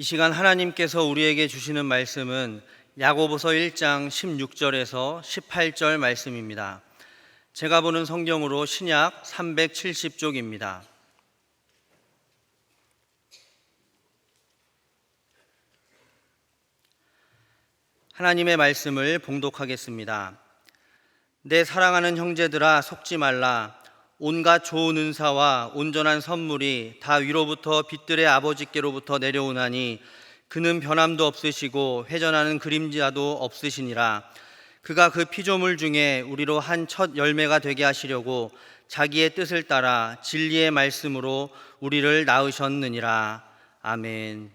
이 시간 하나님께서 우리에게 주시는 말씀은 야고보서 1장 16절에서 18절 말씀입니다. 제가 보는 성경으로 신약 370쪽입니다. 하나님의 말씀을 봉독하겠습니다. 내 사랑하는 형제들아, 속지 말라. 온갖 좋은 은사와 온전한 선물이 다 위로부터 빛들의 아버지께로부터 내려오나니 그는 변함도 없으시고 회전하는 그림자도 없으시니라. 그가 그 피조물 중에 우리로 한 첫 열매가 되게 하시려고 자기의 뜻을 따라 진리의 말씀으로 우리를 낳으셨느니라. 아멘.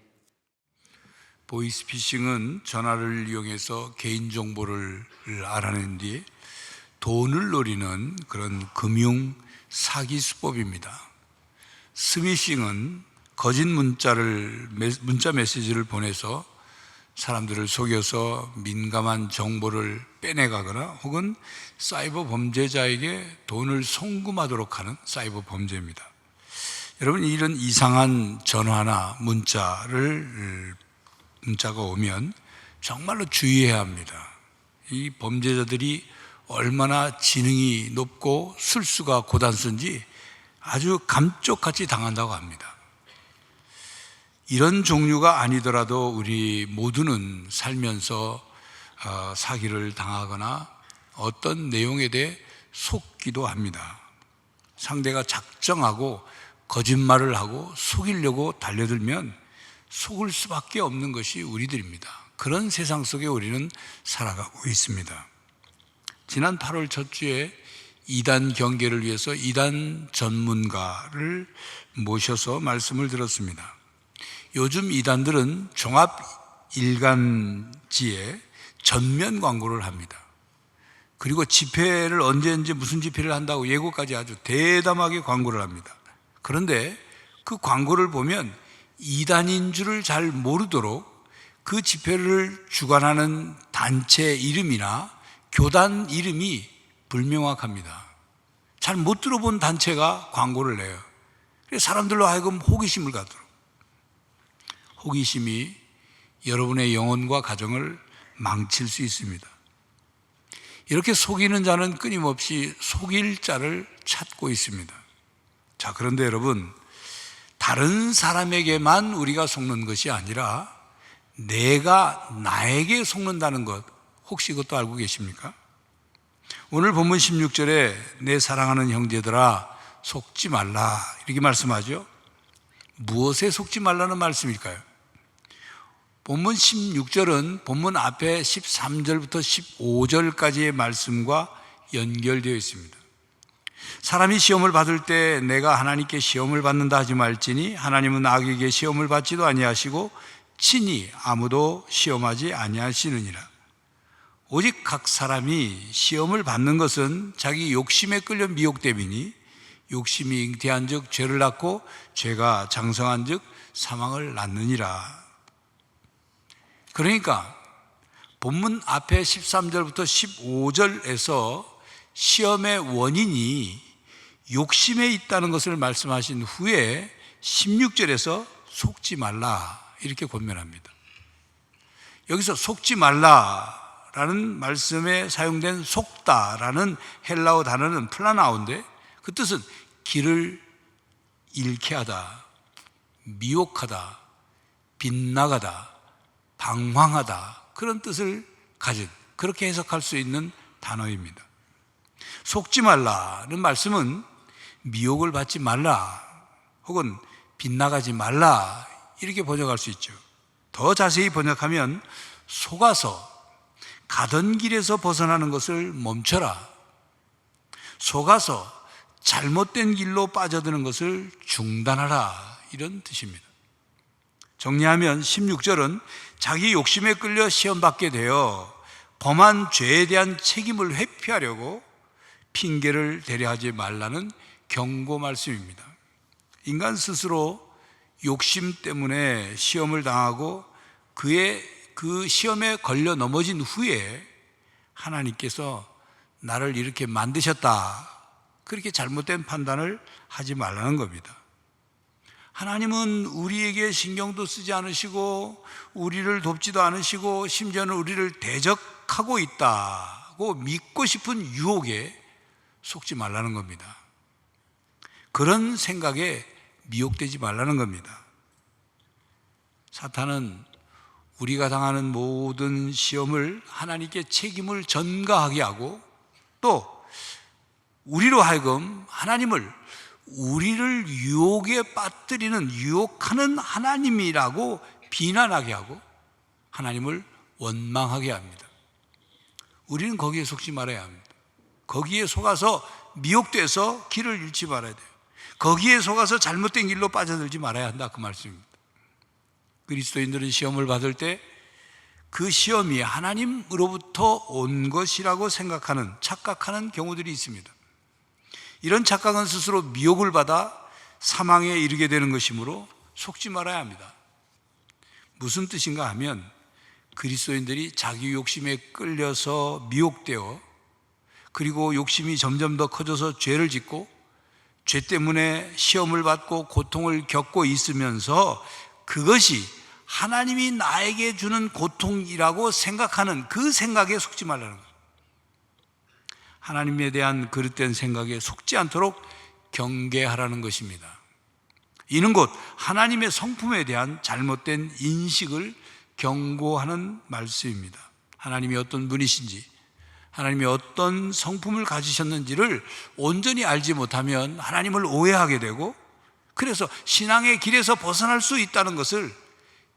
보이스피싱은 전화를 이용해서 개인정보를 알아낸 뒤에 돈을 노리는 그런 금융 사기 수법입니다. 스미싱은 거짓 문자 메시지를 보내서 사람들을 속여서 민감한 정보를 빼내가거나 혹은 사이버 범죄자에게 돈을 송금하도록 하는 사이버 범죄입니다. 여러분, 이런 이상한 전화나 문자가 오면 정말로 주의해야 합니다. 이 범죄자들이 얼마나 지능이 높고 술수가 고단수인지 아주 감쪽같이 당한다고 합니다. 이런 종류가 아니더라도 우리 모두는 살면서 사기를 당하거나 어떤 내용에 대해 속기도 합니다. 상대가 작정하고 거짓말을 하고 속이려고 달려들면 속을 수밖에 없는 것이 우리들입니다. 그런 세상 속에 우리는 살아가고 있습니다. 지난 8월 첫 주에 이단 경계를 위해서 이단 전문가를 모셔서 말씀을 들었습니다. 요즘 이단들은 종합 일간지에 전면 광고를 합니다. 그리고 집회를 언제 무슨 집회를 한다고 예고까지 아주 대담하게 광고를 합니다. 그런데 그 광고를 보면 이단인 줄을 잘 모르도록 그 집회를 주관하는 단체 이름이나 교단 이름이 불명확합니다. 잘 못 들어본 단체가 광고를 내요. 그래서 사람들로 하여금 호기심을 갖도록. 호기심이 여러분의 영혼과 가정을 망칠 수 있습니다. 이렇게 속이는 자는 끊임없이 속일 자를 찾고 있습니다. 자, 그런데 여러분, 다른 사람에게만 우리가 속는 것이 아니라 내가 나에게 속는다는 것, 혹시 그것도 알고 계십니까? 오늘 본문 16절에 내 사랑하는 형제들아 속지 말라 이렇게 말씀하죠. 무엇에 속지 말라는 말씀일까요? 본문 16절은 본문 앞에 13절부터 15절까지의 말씀과 연결되어 있습니다. 사람이 시험을 받을 때 내가 하나님께 시험을 받는다 하지 말지니 하나님은 악에게 시험을 받지도 아니하시고 친히 아무도 시험하지 아니하시느니라. 오직 각 사람이 시험을 받는 것은 자기 욕심에 끌려 미혹됨이니 욕심이 잉태한 즉 죄를 낳고 죄가 장성한 즉 사망을 낳느니라. 그러니까 본문 앞에 13절부터 15절에서 시험의 원인이 욕심에 있다는 것을 말씀하신 후에 16절에서 속지 말라 이렇게 권면합니다. 여기서 속지 말라라는 말씀에 사용된 속다라는 헬라어 단어는 플라나오인데 그 뜻은 길을 잃게 하다, 미혹하다, 빗나가다, 방황하다 그런 뜻을 가진, 그렇게 해석할 수 있는 단어입니다. 속지 말라는 말씀은 미혹을 받지 말라 혹은 빗나가지 말라 이렇게 번역할 수 있죠. 더 자세히 번역하면 속아서 가던 길에서 벗어나는 것을 멈춰라, 속아서 잘못된 길로 빠져드는 것을 중단하라 이런 뜻입니다. 정리하면 16절은 자기 욕심에 끌려 시험받게 되어 범한 죄에 대한 책임을 회피하려고 핑계를 대려하지 말라는 경고 말씀입니다. 인간 스스로 욕심 때문에 시험을 당하고 그 시험에 걸려 넘어진 후에 하나님께서 나를 이렇게 만드셨다, 그렇게 잘못된 판단을 하지 말라는 겁니다. 하나님은 우리에게 신경도 쓰지 않으시고 우리를 돕지도 않으시고 심지어는 우리를 대적하고 있다고 믿고 싶은 유혹에 속지 말라는 겁니다. 그런 생각에 미혹되지 말라는 겁니다. 사탄은 우리가 당하는 모든 시험을 하나님께 책임을 전가하게 하고 또 우리로 하여금 하나님을 우리를 유혹에 빠뜨리는 유혹하는 하나님이라고 비난하게 하고 하나님을 원망하게 합니다. 우리는 거기에 속지 말아야 합니다. 거기에 속아서 미혹돼서 길을 잃지 말아야 돼요. 거기에 속아서 잘못된 길로 빠져들지 말아야 한다, 그 말씀입니다. 그리스도인들은 시험을 받을 때 그 시험이 하나님으로부터 온 것이라고 생각하는, 착각하는 경우들이 있습니다. 이런 착각은 스스로 미혹을 받아 사망에 이르게 되는 것이므로 속지 말아야 합니다. 무슨 뜻인가 하면 그리스도인들이 자기 욕심에 끌려서 미혹되어 그리고 욕심이 점점 더 커져서 죄를 짓고 죄 때문에 시험을 받고 고통을 겪고 있으면서 그것이 하나님이 나에게 주는 고통이라고 생각하는 그 생각에 속지 말라는 거예요. 하나님에 대한 그릇된 생각에 속지 않도록 경계하라는 것입니다. 이는 곧 하나님의 성품에 대한 잘못된 인식을 경고하는 말씀입니다. 하나님이 어떤 분이신지, 하나님이 어떤 성품을 가지셨는지를 온전히 알지 못하면 하나님을 오해하게 되고 그래서 신앙의 길에서 벗어날 수 있다는 것을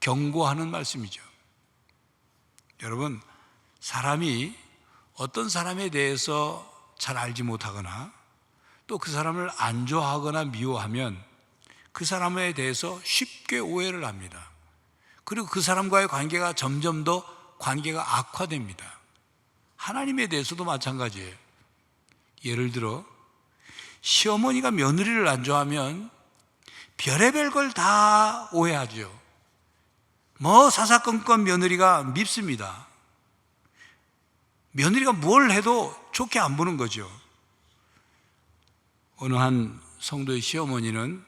경고하는 말씀이죠. 여러분, 사람이 어떤 사람에 대해서 잘 알지 못하거나 또 그 사람을 안 좋아하거나 미워하면 그 사람에 대해서 쉽게 오해를 합니다. 그리고 그 사람과의 관계가 점점 더 관계가 악화됩니다. 하나님에 대해서도 마찬가지예요. 예를 들어 시어머니가 며느리를 안 좋아하면 별의별 걸 다 오해하죠. 뭐 사사건건 며느리가 밉습니다. 며느리가 뭘 해도 좋게 안 보는 거죠. 어느 한 성도의 시어머니는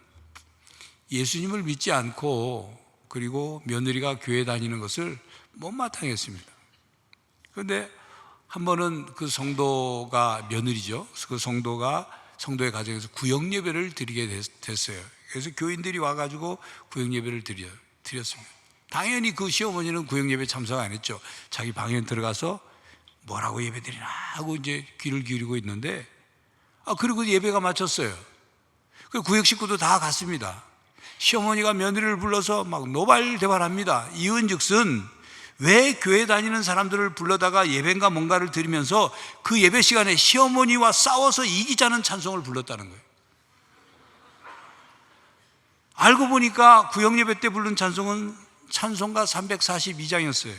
예수님을 믿지 않고 그리고 며느리가 교회 다니는 것을 못마땅했습니다. 그런데 한 번은 그 성도가 며느리죠. 그 성도가 성도의 가정에서 구역 예배를 드리게 됐어요. 그래서 교인들이 와가지고 구역 예배를 드렸습니다. 당연히 그 시어머니는 구역 예배 참석 안 했죠. 자기 방에 들어가서 뭐라고 예배드리나 하고 이제 귀를 기울이고 있는데 그리고 예배가 마쳤어요. 그 구역 식구도 다 갔습니다. 시어머니가 며느리를 불러서 막 노발대발합니다. 이은즉슨 왜 교회 다니는 사람들을 불러다가 예배인가 뭔가를 드리면서 그 예배 시간에 시어머니와 싸워서 이기자는 찬송을 불렀다는 거예요. 알고 보니까 구역 예배 때 부른 찬송은 찬송가 342장이었어요.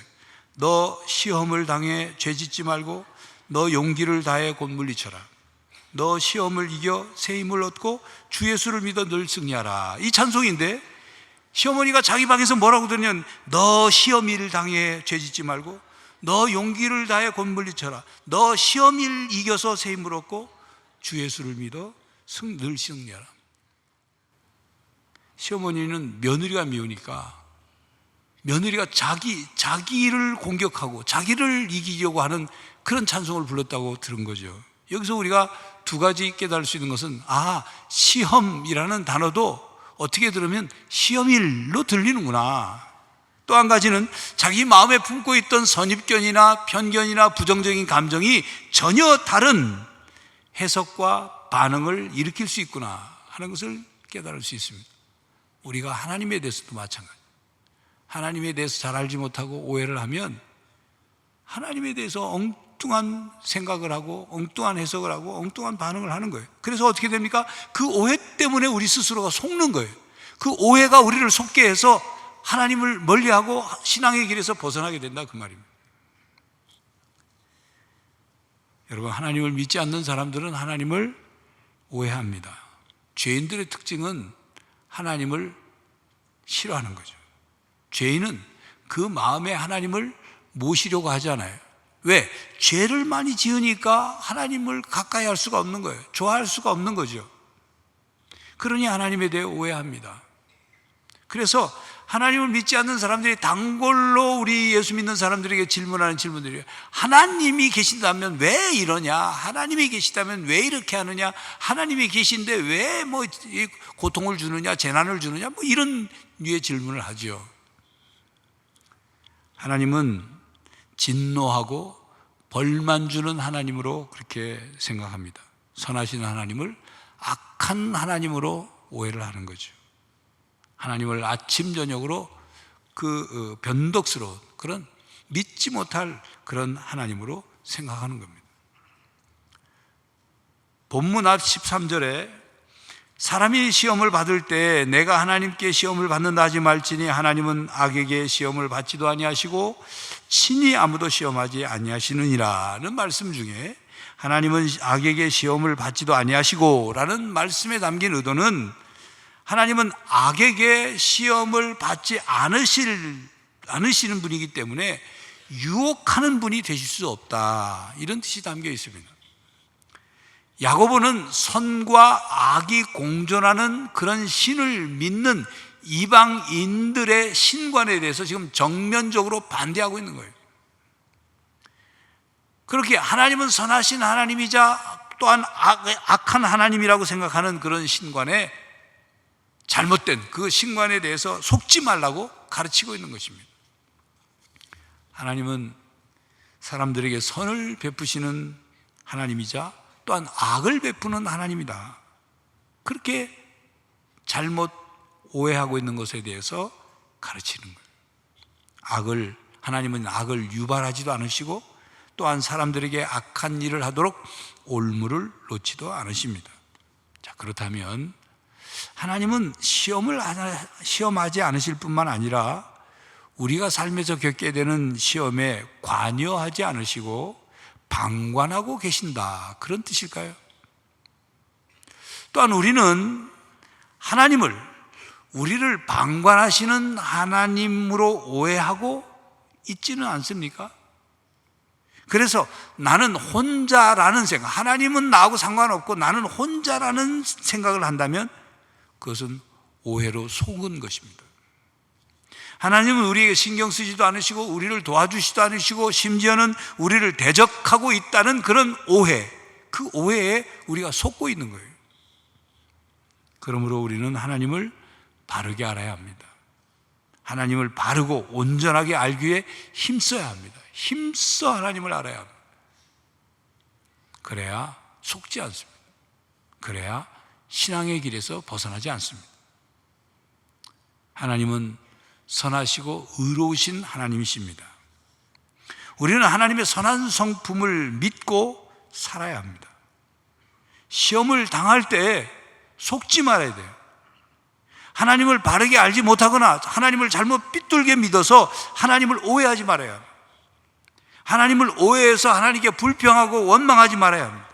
너 시험을 당해 죄짓지 말고 너 용기를 다해 곧 물리쳐라. 너 시험을 이겨 새 힘을 얻고 주 예수를 믿어 늘 승리하라. 이 찬송인데 시어머니가 자기 방에서 뭐라고 들으면 너 시험을 당해 죄짓지 말고 너 용기를 다해 곧 물리쳐라. 너 시험을 이겨서 새 힘을 얻고 주 예수를 믿어 늘 승리하라. 시어머니는 며느리가 미우니까 며느리가 자기를 공격하고 자기를 이기려고 하는 그런 찬송을 불렀다고 들은 거죠. 여기서 우리가 두 가지 깨달을 수 있는 것은 시험이라는 단어도 어떻게 들으면 시험일로 들리는구나. 또 한 가지는 자기 마음에 품고 있던 선입견이나 편견이나 부정적인 감정이 전혀 다른 해석과 반응을 일으킬 수 있구나 하는 것을 깨달을 수 있습니다. 우리가 하나님에 대해서도 마찬가지. 하나님에 대해서 잘 알지 못하고 오해를 하면 하나님에 대해서 엉뚱한 생각을 하고 엉뚱한 해석을 하고 엉뚱한 반응을 하는 거예요. 그래서 어떻게 됩니까? 그 오해 때문에 우리 스스로가 속는 거예요. 그 오해가 우리를 속게 해서 하나님을 멀리하고 신앙의 길에서 벗어나게 된다, 그 말입니다. 여러분, 하나님을 믿지 않는 사람들은 하나님을 오해합니다. 죄인들의 특징은 하나님을 싫어하는 거죠. 죄인은 그 마음에 하나님을 모시려고 하잖아요. 왜? 죄를 많이 지으니까 하나님을 가까이 할 수가 없는 거예요. 좋아할 수가 없는 거죠. 그러니 하나님에 대해 오해합니다. 그래서 하나님을 믿지 않는 사람들이 단골로 우리 예수 믿는 사람들에게 질문하는 질문들이에요. 하나님이 계신다면 왜 이러냐? 하나님이 계시다면 왜 이렇게 하느냐? 하나님이 계신데 왜 뭐 고통을 주느냐? 재난을 주느냐? 뭐 이런 류의 질문을 하죠. 하나님은 진노하고 벌만 주는 하나님으로 그렇게 생각합니다. 선하신 하나님을 악한 하나님으로 오해를 하는 거죠. 하나님을 아침 저녁으로 그 변덕스러운 그런 믿지 못할 그런 하나님으로 생각하는 겁니다. 본문 앞 13절에 사람이 시험을 받을 때 내가 하나님께 시험을 받는다 하지 말지니 하나님은 악에게 시험을 받지도 아니하시고 친히 아무도 시험하지 아니하시느니라는 말씀 중에 하나님은 악에게 시험을 받지도 아니하시고 라는 말씀에 담긴 의도는 하나님은 악에게 시험을 받지 않으시는 분이기 때문에 유혹하는 분이 되실 수 없다, 이런 뜻이 담겨 있습니다. 야고보는 선과 악이 공존하는 그런 신을 믿는 이방인들의 신관에 대해서 지금 정면적으로 반대하고 있는 거예요. 그렇게 하나님은 선하신 하나님이자 또한 악한 하나님이라고 생각하는 그런 신관에 잘못된 그 신관에 대해서 속지 말라고 가르치고 있는 것입니다. 하나님은 사람들에게 선을 베푸시는 하나님이자 또한 악을 베푸는 하나님이다, 그렇게 잘못 오해하고 있는 것에 대해서 가르치는 거예요. 하나님은 악을 유발하지도 않으시고 또한 사람들에게 악한 일을 하도록 올무를 놓지도 않으십니다. 자, 그렇다면 하나님은 시험하지 않으실 뿐만 아니라 우리가 삶에서 겪게 되는 시험에 관여하지 않으시고 방관하고 계신다, 그런 뜻일까요? 또한 우리는 하나님을 우리를 방관하시는 하나님으로 오해하고 있지는 않습니까? 그래서 나는 혼자라는 생각, 하나님은 나하고 상관없고 나는 혼자라는 생각을 한다면 그것은 오해로 속은 것입니다. 하나님은 우리에게 신경 쓰지도 않으시고 우리를 도와주시지도 않으시고 심지어는 우리를 대적하고 있다는 그런 오해, 그 오해에 우리가 속고 있는 거예요. 그러므로 우리는 하나님을 바르게 알아야 합니다. 하나님을 바르고 온전하게 알기 위해 힘써야 합니다. 힘써 하나님을 알아야 합니다. 그래야 속지 않습니다. 그래야 신앙의 길에서 벗어나지 않습니다. 하나님은 선하시고 의로우신 하나님이십니다. 우리는 하나님의 선한 성품을 믿고 살아야 합니다. 시험을 당할 때 속지 말아야 돼요. 하나님을 바르게 알지 못하거나 하나님을 잘못 삐뚤게 믿어서 하나님을 오해하지 말아야 합니다. 하나님을 오해해서 하나님께 불평하고 원망하지 말아야 합니다.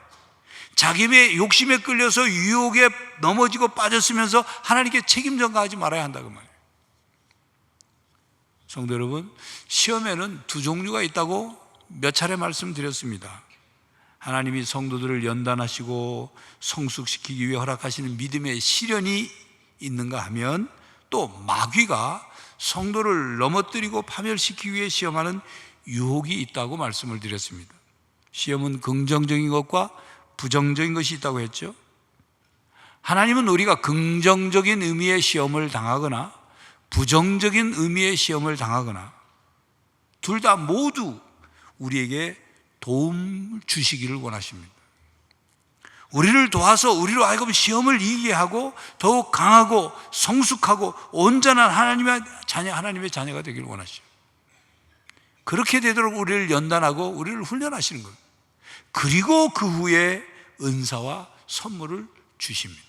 자기의 욕심에 끌려서 유혹에 넘어지고 빠졌으면서 하나님께 책임 전가하지 말아야 한다고 말이에요. 성도 여러분, 시험에는 두 종류가 있다고 몇 차례 말씀드렸습니다. 하나님이 성도들을 연단하시고 성숙시키기 위해 허락하시는 믿음의 시련이 있는가 하면 또 마귀가 성도를 넘어뜨리고 파멸시키기 위해 시험하는 유혹이 있다고 말씀을 드렸습니다. 시험은 긍정적인 것과 부정적인 것이 있다고 했죠. 하나님은 우리가 긍정적인 의미의 시험을 당하거나 부정적인 의미의 시험을 당하거나 둘 다 모두 우리에게 도움을 주시기를 원하십니다. 우리를 도와서 우리로 하여금 시험을 이기게 하고 더욱 강하고 성숙하고 온전한 하나님의 자녀가 되기를 원하시죠. 그렇게 되도록 우리를 연단하고 우리를 훈련하시는 거예요. 그리고 그 후에 은사와 선물을 주십니다.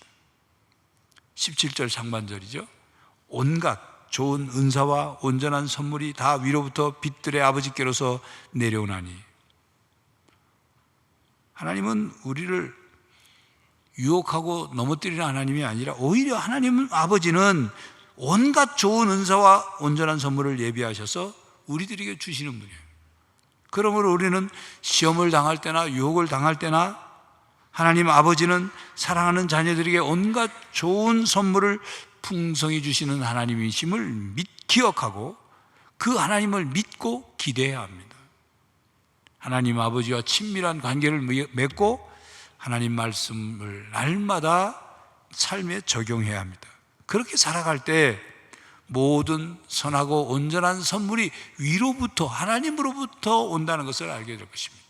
17절 상반절이죠. 온갖 좋은 은사와 온전한 선물이 다 위로부터 빛들의 아버지께로서 내려오나니. 하나님은 우리를 유혹하고 넘어뜨리는 하나님이 아니라 오히려 하나님 아버지는 온갖 좋은 은사와 온전한 선물을 예비하셔서 우리들에게 주시는 분이에요. 그러므로 우리는 시험을 당할 때나 유혹을 당할 때나 하나님 아버지는 사랑하는 자녀들에게 온갖 좋은 선물을 풍성히 주시는 하나님이심을 기억하고 그 하나님을 믿고 기대해야 합니다. 하나님 아버지와 친밀한 관계를 맺고 하나님 말씀을 날마다 삶에 적용해야 합니다. 그렇게 살아갈 때 모든 선하고 온전한 선물이 위로부터, 하나님으로부터 온다는 것을 알게 될 것입니다.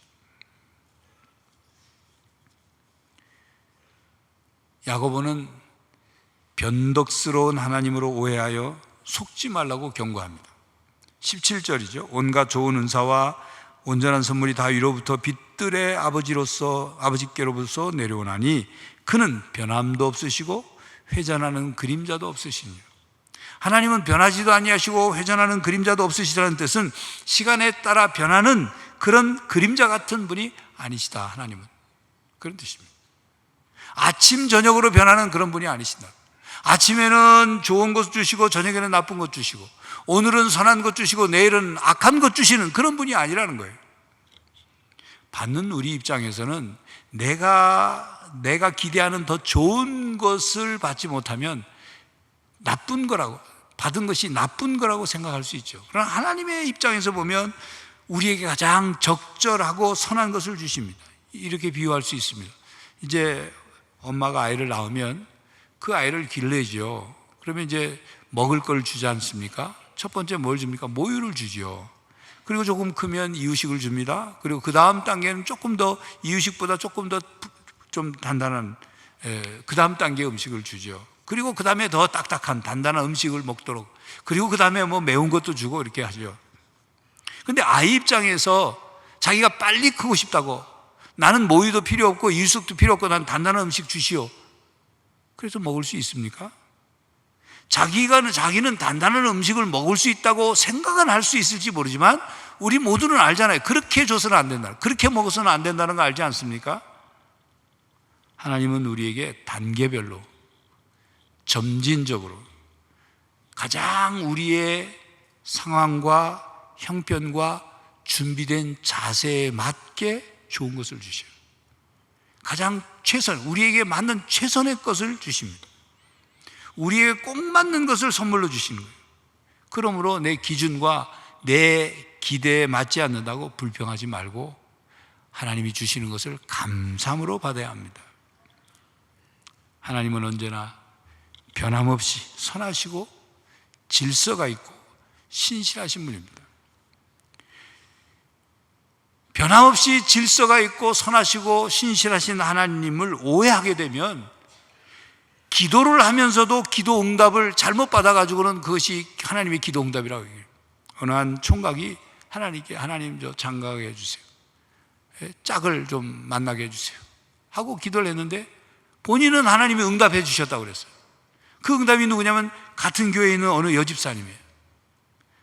야고보는 변덕스러운 하나님으로 오해하여 속지 말라고 경고합니다. 17절이죠. 온갖 좋은 은사와 온전한 선물이 다 위로부터 빛들의 아버지께로부터 내려오나니 그는 변함도 없으시고 회전하는 그림자도 없으시니라. 하나님은 변하지도 아니하시고 회전하는 그림자도 없으시다는 뜻은 시간에 따라 변하는 그런 그림자 같은 분이 아니시다. 하나님은 그런 뜻입니다. 아침 저녁으로 변하는 그런 분이 아니시다. 아침에는 좋은 것 주시고 저녁에는 나쁜 것 주시고 오늘은 선한 것 주시고 내일은 악한 것 주시는 그런 분이 아니라는 거예요. 받는 우리 입장에서는 내가 기대하는 더 좋은 것을 받지 못하면 나쁜 거라고, 받은 것이 나쁜 거라고 생각할 수 있죠. 그러나 하나님의 입장에서 보면 우리에게 가장 적절하고 선한 것을 주십니다. 이렇게 비유할 수 있습니다. 이제 엄마가 아이를 낳으면 그 아이를 길러야죠. 그러면 이제 먹을 걸 주지 않습니까? 첫 번째 뭘 줍니까? 모유를 주죠. 그리고 조금 크면 이유식을 줍니다. 그리고 그 다음 단계는 조금 더 이유식보다 조금 더 좀 단단한 그 다음 단계 음식을 주죠. 그리고 그 다음에 더 딱딱한 단단한 음식을 먹도록, 그리고 그 다음에 뭐 매운 것도 주고 이렇게 하죠. 근데 아이 입장에서 자기가 빨리 크고 싶다고, 나는 모유도 필요 없고 이유식도 필요 없고 난 단단한 음식 주시오. 그래서 먹을 수 있습니까? 자기는 단단한 음식을 먹을 수 있다고 생각은 할 수 있을지 모르지만 우리 모두는 알잖아요. 그렇게 줘서는 안 된다, 그렇게 먹어서는 안 된다는 거 알지 않습니까? 하나님은 우리에게 단계별로 점진적으로 가장 우리의 상황과 형편과 준비된 자세에 맞게 좋은 것을 주셔요. 가장 최선, 우리에게 맞는 최선의 것을 주십니다. 우리에게 꼭 맞는 것을 선물로 주시는 거예요. 그러므로 내 기준과 내 기대에 맞지 않는다고 불평하지 말고 하나님이 주시는 것을 감사함으로 받아야 합니다. 하나님은 언제나 변함없이 선하시고 질서가 있고 신실하신 분입니다. 변함없이 질서가 있고 선하시고 신실하신 하나님을 오해하게 되면 기도를 하면서도 기도 응답을 잘못 받아가지고는 그것이 하나님의 기도 응답이라고 얘기해요. 어느 한 총각이 하나님께, 하나님 저 장가게 해주세요, 짝을 좀 만나게 해주세요 하고 기도를 했는데 본인은 하나님이 응답해 주셨다고 그랬어요. 그 응답이 누구냐면 같은 교회에 있는 어느 여집사님이에요.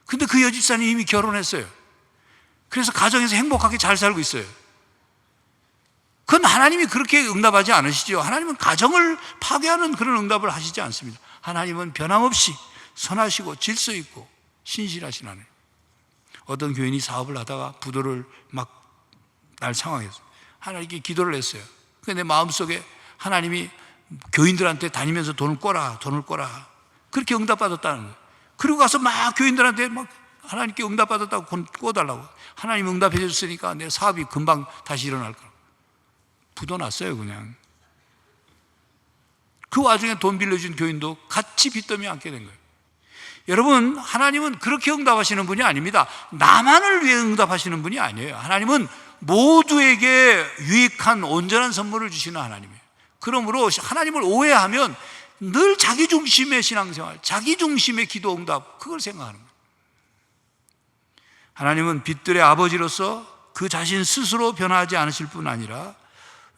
근데 그 여집사님이 이미 결혼했어요. 그래서 가정에서 행복하게 잘 살고 있어요. 그건 하나님이 그렇게 응답하지 않으시죠. 하나님은 가정을 파괴하는 그런 응답을 하시지 않습니다. 하나님은 변함없이 선하시고 질서 있고 신실하신 하나님. 어떤 교인이 사업을 하다가 부도를 막 날 상황이었어요. 하나님께 기도를 했어요. 근데 내 마음속에 하나님이 교인들한테 다니면서 돈을 꿔라 그렇게 응답받았다는 거예요. 그리고 가서 막 교인들한테 막 하나님께 응답받았다고 꿔달라고. 하나님 응답해 줬으니까 내 사업이 금방 다시 일어날 거라고. 부도 났어요. 그냥 그 와중에 돈 빌려준 교인도 같이 빚더미 안게 된 거예요. 여러분, 하나님은 그렇게 응답하시는 분이 아닙니다. 나만을 위해 응답하시는 분이 아니에요. 하나님은 모두에게 유익한 온전한 선물을 주시는 하나님이에요. 그러므로 하나님을 오해하면 늘 자기 중심의 신앙생활, 자기 중심의 기도 응답, 그걸 생각하는 거예요. 하나님은 빛들의 아버지로서 그 자신 스스로 변화하지 않으실 뿐 아니라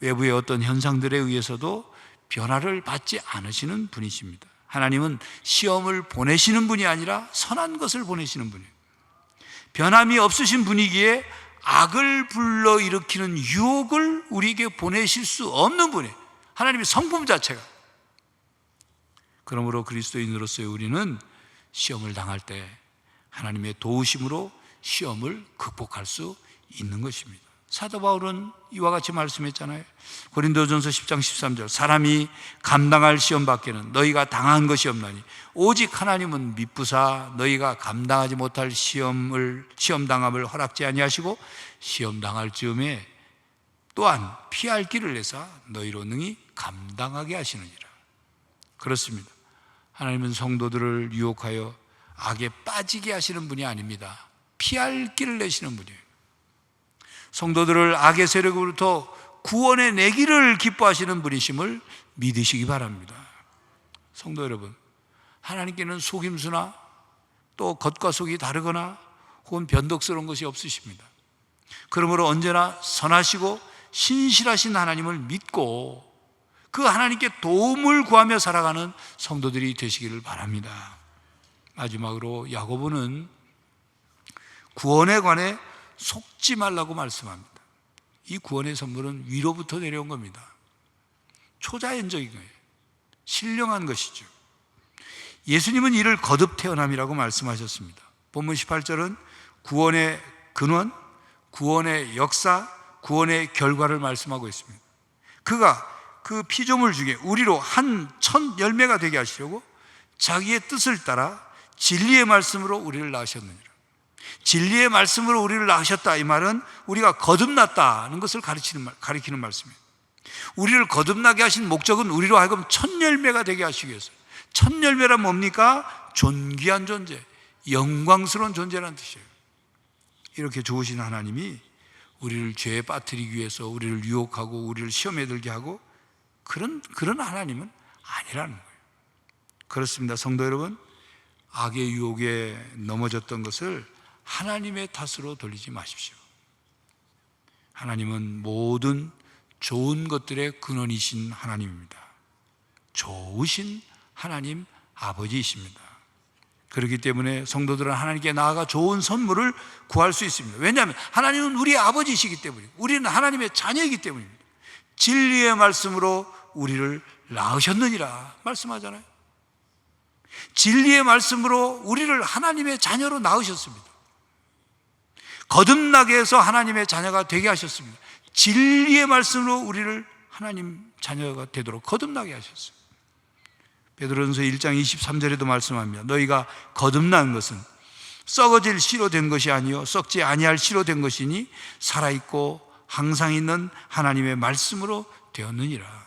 외부의 어떤 현상들에 의해서도 변화를 받지 않으시는 분이십니다. 하나님은 시험을 보내시는 분이 아니라 선한 것을 보내시는 분이에요. 변함이 없으신 분이기에 악을 불러일으키는 유혹을 우리에게 보내실 수 없는 분이에요. 하나님의 성품 자체가. 그러므로 그리스도인으로서의 우리는 시험을 당할 때 하나님의 도우심으로 시험을 극복할 수 있는 것입니다. 사도 바울은 이와 같이 말씀했잖아요. 고린도전서 10장 13절, 사람이 감당할 시험 밖에는 너희가 당한 것이 없나니 오직 하나님은 미쁘사 너희가 감당하지 못할 시험 당함을 허락지 아니하시고 시험 당할 즈음에 또한 피할 길을 내사 너희로 능히 감당하게 하시느니라. 그렇습니다. 하나님은 성도들을 유혹하여 악에 빠지게 하시는 분이 아닙니다. 피할 길을 내시는 분이에요. 성도들을 악의 세력으로부터 구원해 내기를 기뻐하시는 분이심을 믿으시기 바랍니다. 성도 여러분, 하나님께는 속임수나 또 겉과 속이 다르거나 혹은 변덕스러운 것이 없으십니다. 그러므로 언제나 선하시고 신실하신 하나님을 믿고 그 하나님께 도움을 구하며 살아가는 성도들이 되시기를 바랍니다. 마지막으로 야고보는 구원에 관해 속지 말라고 말씀합니다. 이 구원의 선물은 위로부터 내려온 겁니다. 초자연적인 거예요. 신령한 것이죠. 예수님은 이를 거듭 태어남이라고 말씀하셨습니다. 본문 18절은 구원의 근원, 구원의 역사, 구원의 결과를 말씀하고 있습니다. 그가 그 피조물 중에 우리로 한 첫 열매가 되게 하시려고 자기의 뜻을 따라 진리의 말씀으로 우리를 낳으셨느니라. 진리의 말씀으로 우리를 낳으셨다, 이 말은 우리가 거듭났다는 것을 가리키는 말씀이에요. 우리를 거듭나게 하신 목적은 우리로 하여금 첫 열매가 되게 하시기 위해서. 첫 열매란 뭡니까? 존귀한 존재, 영광스러운 존재라는 뜻이에요. 이렇게 좋으신 하나님이 우리를 죄에 빠뜨리기 위해서 우리를 유혹하고 우리를 시험에 들게 하고 그런 하나님은 아니라는 거예요. 그렇습니다. 성도 여러분, 악의 유혹에 넘어졌던 것을 하나님의 탓으로 돌리지 마십시오. 하나님은 모든 좋은 것들의 근원이신 하나님입니다. 좋으신 하나님 아버지이십니다. 그렇기 때문에 성도들은 하나님께 나아가 좋은 선물을 구할 수 있습니다. 왜냐하면 하나님은 우리의 아버지이시기 때문이고 우리는 하나님의 자녀이기 때문입니다. 진리의 말씀으로 우리를 낳으셨느니라 말씀하잖아요. 진리의 말씀으로 우리를 하나님의 자녀로 낳으셨습니다. 거듭나게 해서 하나님의 자녀가 되게 하셨습니다. 진리의 말씀으로 우리를 하나님 자녀가 되도록 거듭나게 하셨어요. 베드로전서 1장 23절에도 말씀합니다. 너희가 거듭난 것은 썩어질 씨로 된 것이 아니요 썩지 아니할 씨로 된 것이니 살아있고 항상 있는 하나님의 말씀으로 되었느니라.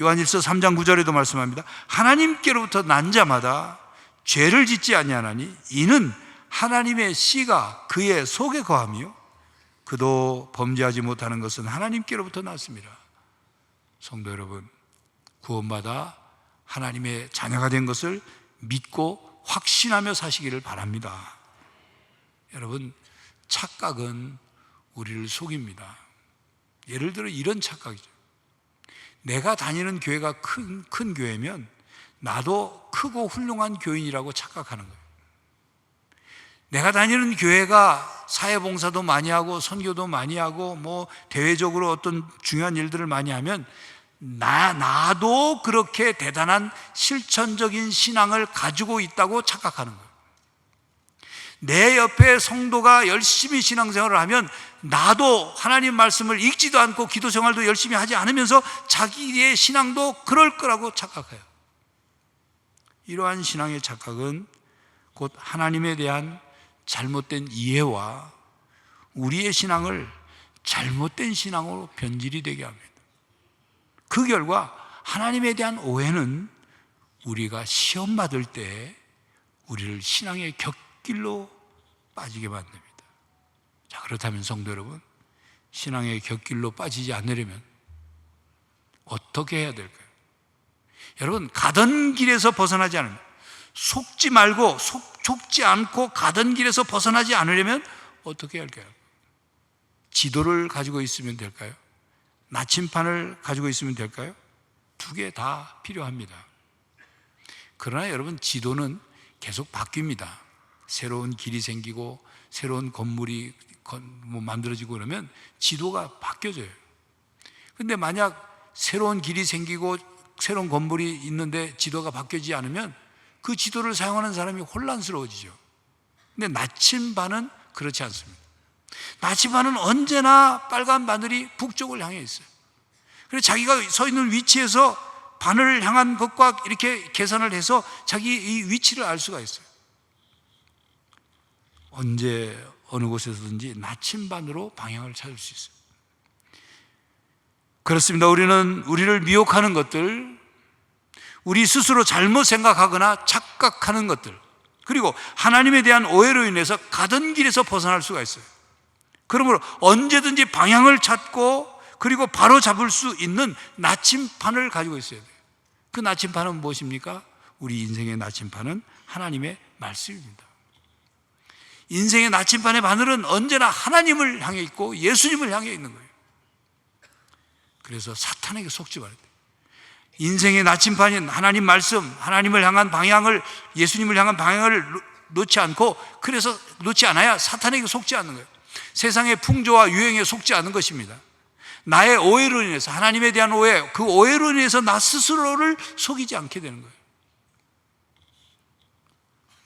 요한일서 3장 9절에도 말씀합니다. 하나님께로부터 난 자마다 죄를 짓지 아니하나니 이는 하나님의 씨가 그의 속에 거하며 그도 범죄하지 못하는 것은 하나님께로부터 났습니다. 성도 여러분, 구원받아 하나님의 자녀가 된 것을 믿고 확신하며 사시기를 바랍니다. 여러분, 착각은 우리를 속입니다. 예를 들어 이런 착각이죠. 내가 다니는 교회가 큰 교회면 나도 크고 훌륭한 교인이라고 착각하는 거예요. 내가 다니는 교회가 사회봉사도 많이 하고 선교도 많이 하고 뭐 대외적으로 어떤 중요한 일들을 많이 하면 나도 그렇게 대단한 실천적인 신앙을 가지고 있다고 착각하는 거예요. 내 옆에 성도가 열심히 신앙생활을 하면 나도 하나님 말씀을 읽지도 않고 기도 생활도 열심히 하지 않으면서 자기의 신앙도 그럴 거라고 착각해요. 이러한 신앙의 착각은 곧 하나님에 대한 잘못된 이해와 우리의 신앙을 잘못된 신앙으로 변질이 되게 합니다. 그 결과 하나님에 대한 오해는 우리가 시험 받을 때 우리를 신앙의 곁길로 빠지게 만듭니다. 자, 그렇다면 성도 여러분, 신앙의 곁길로 빠지지 않으려면 어떻게 해야 될까요? 여러분, 가던 길에서 벗어나지 않으면, 속지 말고 속지 않고 가던 길에서 벗어나지 않으려면 어떻게 해야 할까요? 지도를 가지고 있으면 될까요? 나침판을 가지고 있으면 될까요? 두 개 다 필요합니다. 그러나 여러분, 지도는 계속 바뀝니다. 새로운 길이 생기고 새로운 건물이 만들어지고 그러면 지도가 바뀌어져요. 근데 만약 새로운 길이 생기고 새로운 건물이 있는데 지도가 바뀌지 않으면 그 지도를 사용하는 사람이 혼란스러워지죠. 근데 나침반은 그렇지 않습니다. 나침반은 언제나 빨간 바늘이 북쪽을 향해 있어요. 그래서 자기가 서 있는 위치에서 바늘을 향한 것과 이렇게 계산을 해서 자기 이 위치를 알 수가 있어요. 언제 어느 곳에서든지 나침반으로 방향을 찾을 수 있어요. 그렇습니다. 우리는 우리를 미혹하는 것들, 우리 스스로 잘못 생각하거나 착각하는 것들, 그리고 하나님에 대한 오해로 인해서 가던 길에서 벗어날 수가 있어요. 그러므로 언제든지 방향을 찾고 그리고 바로 잡을 수 있는 나침반을 가지고 있어야 돼요. 그 나침반은 무엇입니까? 우리 인생의 나침반은 하나님의 말씀입니다. 인생의 나침반의 바늘은 언제나 하나님을 향해 있고 예수님을 향해 있는 거예요. 그래서 사탄에게 속지 말아야 돼요. 인생의 나침반인 하나님 말씀, 하나님을 향한 방향을, 예수님을 향한 방향을 놓지 않고, 그래서 놓지 않아야 사탄에게 속지 않는 거예요. 세상의 풍조와 유행에 속지 않은 것입니다. 나의 오해로 인해서, 하나님에 대한 오해, 그 오해로 인해서 나 스스로를 속이지 않게 되는 거예요.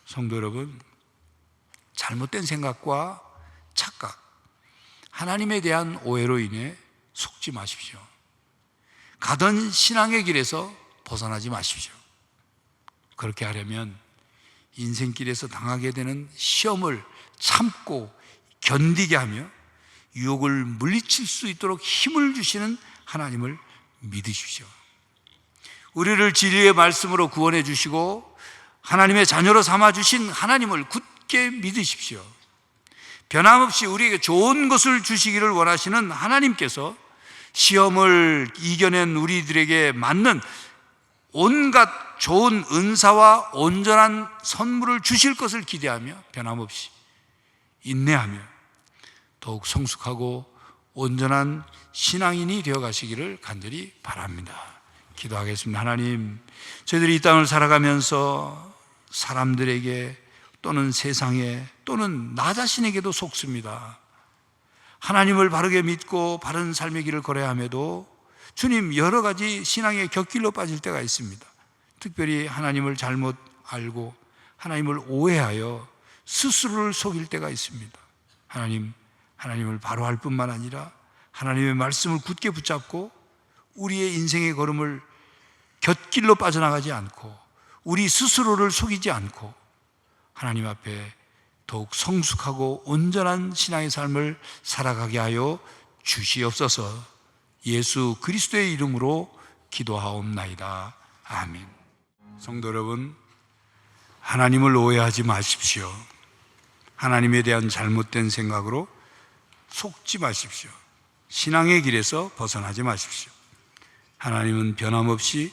성도 여러분, 잘못된 생각과 착각, 하나님에 대한 오해로 인해 속지 마십시오. 가던 신앙의 길에서 벗어나지 마십시오. 그렇게 하려면 인생길에서 당하게 되는 시험을 참고 견디게 하며 유혹을 물리칠 수 있도록 힘을 주시는 하나님을 믿으십시오. 우리를 진리의 말씀으로 구원해 주시고 하나님의 자녀로 삼아 주신 하나님을 굳게 믿으십시오. 변함없이 우리에게 좋은 것을 주시기를 원하시는 하나님께서 시험을 이겨낸 우리들에게 맞는 온갖 좋은 은사와 온전한 선물을 주실 것을 기대하며 변함없이 인내하며 더욱 성숙하고 온전한 신앙인이 되어 가시기를 간절히 바랍니다. 기도하겠습니다. 하나님, 저희들이 이 땅을 살아가면서 사람들에게 또는 세상에 또는 나 자신에게도 속습니다. 하나님을 바르게 믿고 바른 삶의 길을 걸어야 함에도 주님, 여러 가지 신앙의 곁길로 빠질 때가 있습니다. 특별히 하나님을 잘못 알고 하나님을 오해하여 스스로를 속일 때가 있습니다. 하나님을 바로 할 뿐만 아니라 하나님의 말씀을 굳게 붙잡고 우리의 인생의 걸음을 곁길로 빠져나가지 않고 우리 스스로를 속이지 않고 하나님 앞에 더욱 성숙하고 온전한 신앙의 삶을 살아가게 하여 주시옵소서. 예수 그리스도의 이름으로 기도하옵나이다. 아멘. 성도 여러분, 하나님을 오해하지 마십시오. 하나님에 대한 잘못된 생각으로 속지 마십시오. 신앙의 길에서 벗어나지 마십시오. 하나님은 변함없이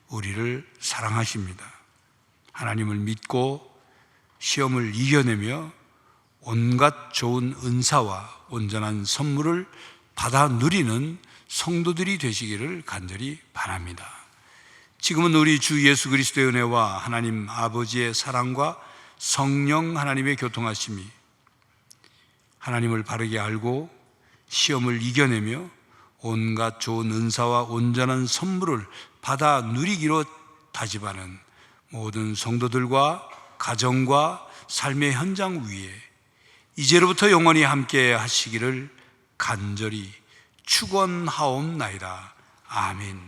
우리를 사랑하십니다. 하나님을 믿고 시험을 이겨내며 온갖 좋은 은사와 온전한 선물을 받아 누리는 성도들이 되시기를 간절히 바랍니다. 지금은 우리 주 예수 그리스도의 은혜와 하나님 아버지의 사랑과 성령 하나님의 교통하심이 하나님을 바르게 알고 시험을 이겨내며 온갖 좋은 은사와 온전한 선물을 받아 누리기로 다짐하는 모든 성도들과 가정과 삶의 현장 위에 이제로부터 영원히 함께 하시기를 간절히 축원하옵나이다. 아멘.